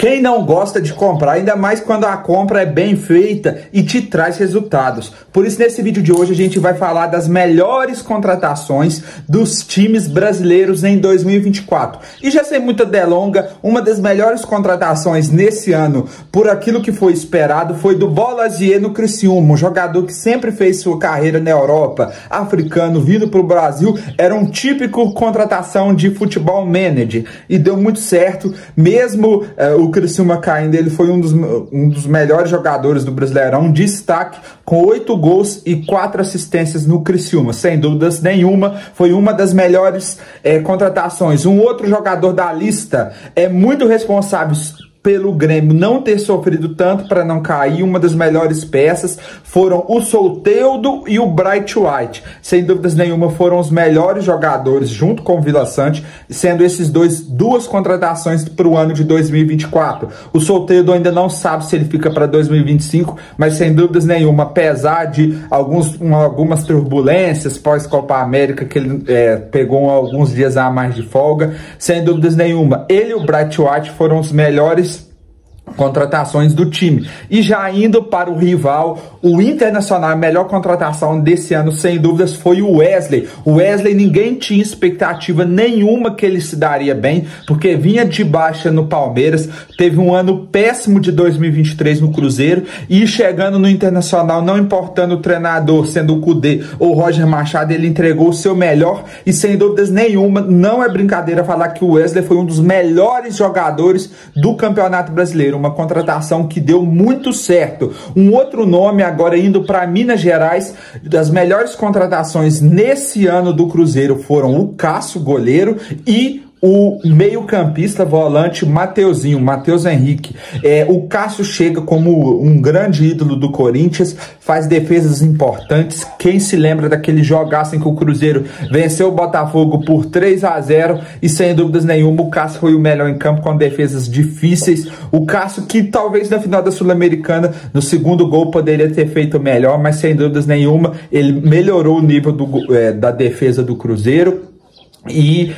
Quem não gosta de comprar, ainda mais quando a compra é bem feita e te traz resultados. Por isso, nesse vídeo de hoje, a gente vai falar das melhores contratações dos times brasileiros em 2024. E já sem muita delonga, uma das melhores contratações nesse ano, por aquilo que foi esperado, foi do Bolasie no Criciúma, um jogador que sempre fez sua carreira na Europa, africano, vindo para o Brasil. Era um típico contratação de futebol manager e deu muito certo, mesmo o Criciúma caindo. Ele foi um dos melhores jogadores do Brasileirão, destaque, com 8 gols e 4 assistências no Criciúma. Sem dúvidas nenhuma, foi uma das melhores contratações. Um outro jogador da lista é muito responsável pelo Grêmio não ter sofrido tanto para não cair. Uma das melhores peças foram o Soteldo e o Bright White. Sem dúvidas nenhuma, foram os melhores jogadores junto com o Vila Sante, sendo esses duas contratações para o ano de 2024. O Soteldo ainda não sabe se ele fica para 2025, mas sem dúvidas nenhuma, apesar de algumas turbulências pós-Copa América, que ele pegou alguns dias a mais de folga, sem dúvidas nenhuma, ele e o Bright White foram os melhores contratações do time. E já indo para o rival, o Internacional, a melhor contratação desse ano, sem dúvidas, foi o Wesley. O Wesley, ninguém tinha expectativa nenhuma que ele se daria bem, porque vinha de baixa no Palmeiras, teve um ano péssimo de 2023 no Cruzeiro, e chegando no Internacional, não importando o treinador, sendo o Kudê ou o Roger Machado, ele entregou o seu melhor, e sem dúvidas nenhuma, não é brincadeira falar que o Wesley foi um dos melhores jogadores do Campeonato Brasileiro. Uma contratação que deu muito certo. Um outro nome, agora indo para Minas Gerais, das melhores contratações nesse ano do Cruzeiro foram o Cássio, goleiro, e o meio-campista volante Matheus Henrique. O Cássio chega como um grande ídolo do Corinthians, faz defesas importantes. Quem se lembra daquele jogaço em que o Cruzeiro venceu o Botafogo por 3-0, e sem dúvidas nenhuma o Cássio foi o melhor em campo, com defesas difíceis. O Cássio, que talvez na final da Sul-Americana, no segundo gol, poderia ter feito melhor, mas sem dúvidas nenhuma ele melhorou o nível da defesa do Cruzeiro. E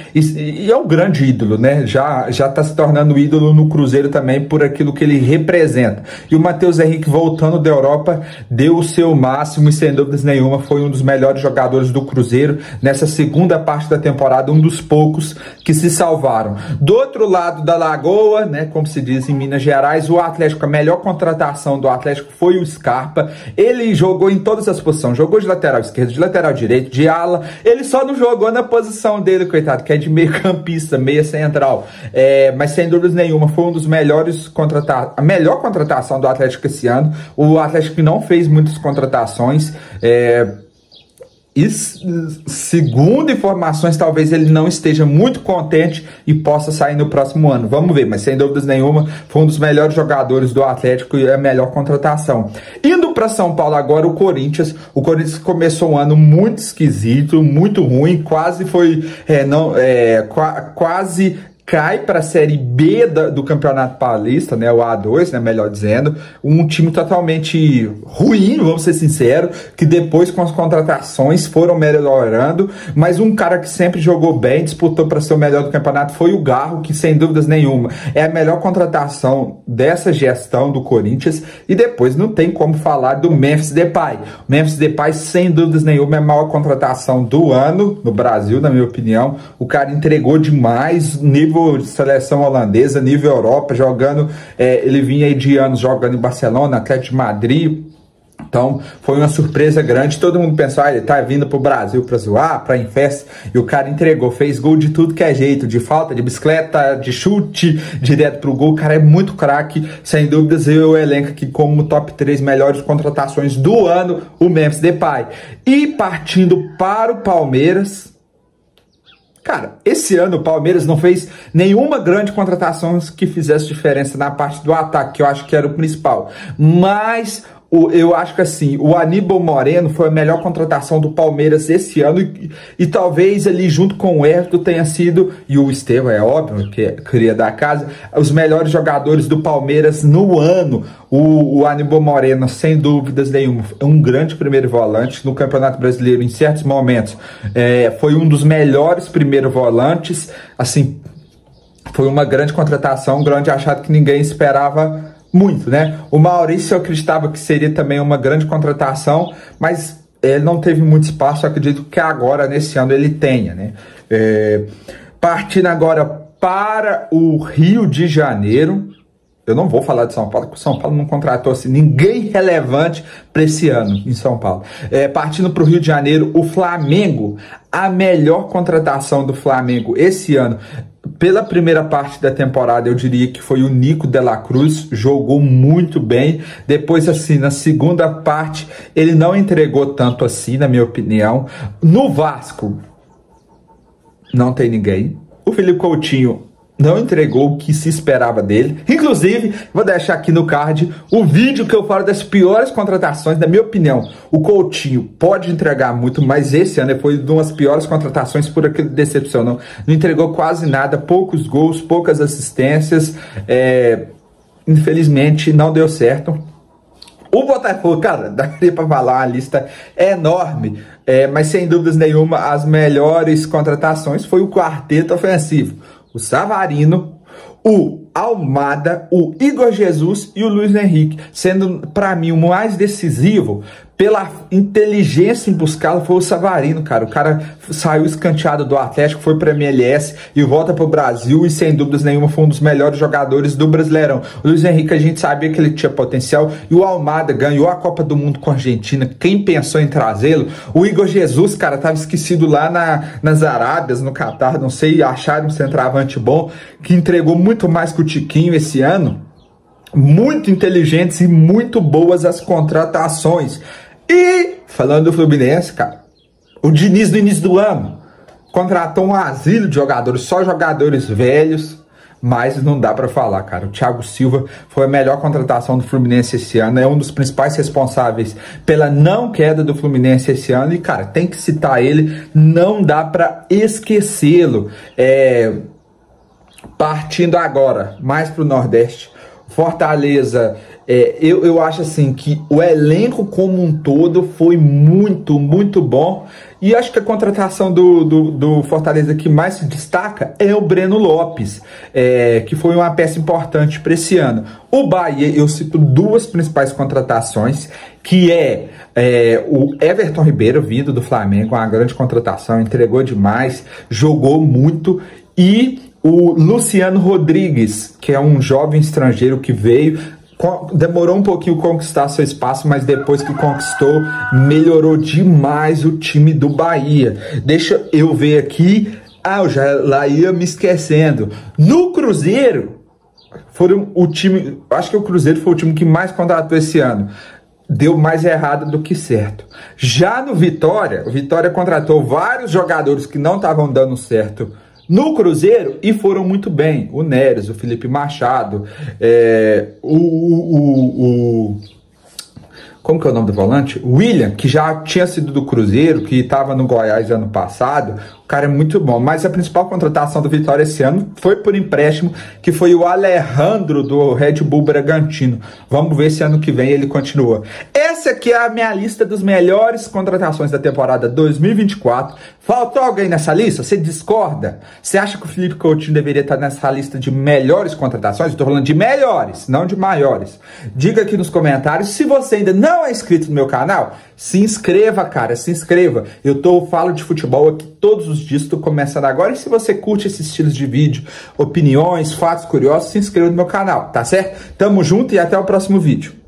é um grande ídolo, né? Já está se tornando ídolo no Cruzeiro também, por aquilo que ele representa. E o Matheus Henrique, voltando da Europa, deu o seu máximo e sem dúvidas nenhuma foi um dos melhores jogadores do Cruzeiro nessa segunda parte da temporada, um dos poucos que se salvaram. Do outro lado da lagoa, né, como se diz em Minas Gerais, o Atlético, a melhor contratação do Atlético foi o Scarpa. Ele jogou em todas as posições, jogou de lateral esquerdo, de lateral direito, de ala. Ele só não jogou na posição dele, coitado, que é de meio campista, meia central, mas sem dúvidas nenhuma foi um dos melhores a melhor contratação do Atlético esse ano. O Atlético não fez muitas contratações, e segundo informações, talvez ele não esteja muito contente e possa sair no próximo ano. Vamos ver, mas sem dúvidas nenhuma foi um dos melhores jogadores do Atlético e a melhor contratação. Indo para São Paulo agora, o Corinthians começou um ano muito esquisito, muito ruim, quase foi quase cai para a Série B do Campeonato Paulista, né, o A2, né, melhor dizendo. Um time totalmente ruim, vamos ser sinceros, que depois com as contratações foram melhorando, mas um cara que sempre jogou bem, disputou para ser o melhor do campeonato, foi o Garro, que sem dúvidas nenhuma é a melhor contratação dessa gestão do Corinthians. E depois não tem como falar do Memphis Depay. O Memphis Depay, sem dúvidas nenhuma, é a maior contratação do ano no Brasil, na minha opinião. O cara entregou demais, nível de seleção holandesa, nível Europa, jogando, ele vinha aí de anos jogando em Barcelona, Atlético de Madrid. Então foi uma surpresa grande. Todo mundo pensou, ele tá vindo pro Brasil pra zoar, pra ir em festa, e o cara entregou, fez gol de tudo que é jeito, de falta, de bicicleta, de chute, direto pro gol. O cara é muito craque, sem dúvidas. Eu elenco aqui como top 3 melhores contratações do ano, o Memphis Depay. E partindo para o Palmeiras, cara, esse ano o Palmeiras não fez nenhuma grande contratação que fizesse diferença na parte do ataque, que eu acho que era o principal. Mas eu acho que assim, o Aníbal Moreno foi a melhor contratação do Palmeiras esse ano, e talvez ali junto com o Everton tenha sido, e o Estevão, é óbvio, que queria da casa, os melhores jogadores do Palmeiras no ano. O Aníbal Moreno, sem dúvidas nenhuma, é um grande primeiro volante no Campeonato Brasileiro. Em certos momentos foi um dos melhores primeiros volantes, assim, foi uma grande contratação, um grande achado que ninguém esperava muito, né? O Maurício eu acreditava que seria também uma grande contratação, mas ele não teve muito espaço, eu acredito que agora, nesse ano, ele tenha, né? Partindo agora para o Rio de Janeiro, eu não vou falar de São Paulo, porque o São Paulo não contratou assim, ninguém relevante para esse ano em São Paulo. Partindo para o Rio de Janeiro, o Flamengo, a melhor contratação do Flamengo esse ano, pela primeira parte da temporada, eu diria que foi o Nico de la Cruz, jogou muito bem. Depois, assim, na segunda parte, ele não entregou tanto assim, na minha opinião. No Vasco, não tem ninguém. O Felipe Coutinho não entregou o que se esperava dele. Inclusive, vou deixar aqui no card o vídeo que eu falo das piores contratações, na minha opinião. O Coutinho pode entregar muito, mas esse ano foi uma das piores contratações por aquilo que decepcionou. Não entregou quase nada, poucos gols, poucas assistências. Infelizmente, não deu certo. O Botafogo, cara, daria pra falar, a lista é enorme, mas sem dúvidas nenhuma, as melhores contratações foi o quarteto ofensivo. O Savarino, o Almada, o Igor Jesus e o Luiz Henrique, sendo para mim o mais decisivo pela inteligência em buscá-lo foi o Savarino, cara. O cara saiu escanteado do Atlético, foi para a MLS e volta para o Brasil e sem dúvidas nenhuma foi um dos melhores jogadores do Brasileirão. O Luiz Henrique, a gente sabia que ele tinha potencial e o Almada ganhou a Copa do Mundo com a Argentina. Quem pensou em trazê-lo? O Igor Jesus, cara, tava esquecido lá nas Arábias, no Catar, não sei, acharam um centroavante bom que entregou muito mais que o Tiquinho esse ano. Muito inteligentes e muito boas as contratações. E, falando do Fluminense, cara, o Diniz no início do ano contratou um asilo de jogadores, só jogadores velhos, mas não dá pra falar, cara. O Thiago Silva foi a melhor contratação do Fluminense esse ano, é um dos principais responsáveis pela não queda do Fluminense esse ano e, cara, tem que citar ele, não dá pra esquecê-lo. Partindo agora mais pro Nordeste, Fortaleza, eu acho assim que o elenco como um todo foi muito, muito bom. E acho que a contratação do Fortaleza que mais se destaca é o Breno Lopes, que foi uma peça importante para esse ano. O Bahia, eu cito duas principais contratações, que o Everton Ribeiro, vindo do Flamengo, uma grande contratação, entregou demais, jogou muito, e o Luciano Rodrigues, que é um jovem estrangeiro que veio, demorou um pouquinho conquistar seu espaço, mas depois que conquistou, melhorou demais o time do Bahia. Deixa eu ver aqui. Eu já lá ia me esquecendo. No Cruzeiro, acho que o Cruzeiro foi o time que mais contratou esse ano. Deu mais errado do que certo. Já no Vitória, o Vitória contratou vários jogadores que não estavam dando certo no Cruzeiro e foram muito bem. O Neres, o Felipe Machado, como que é o nome do volante? O William, que já tinha sido do Cruzeiro, que estava no Goiás ano passado. O cara é muito bom, mas a principal contratação do Vitória esse ano foi por empréstimo, que foi o Alejandro do Red Bull Bragantino. Vamos ver se ano que vem ele continua. Essa aqui é a minha lista dos melhores contratações da temporada 2024. Faltou alguém nessa lista? Você discorda? Você acha que o Felipe Coutinho deveria estar nessa lista de melhores contratações? Estou falando de melhores, não de maiores. Diga aqui nos comentários. Se você ainda não é inscrito no meu canal, se inscreva, cara, se inscreva. Eu falo de futebol aqui todos os dias, estou começando agora. E se você curte esses estilos de vídeo, opiniões, fatos curiosos, se inscreva no meu canal, tá certo? Tamo junto e até o próximo vídeo.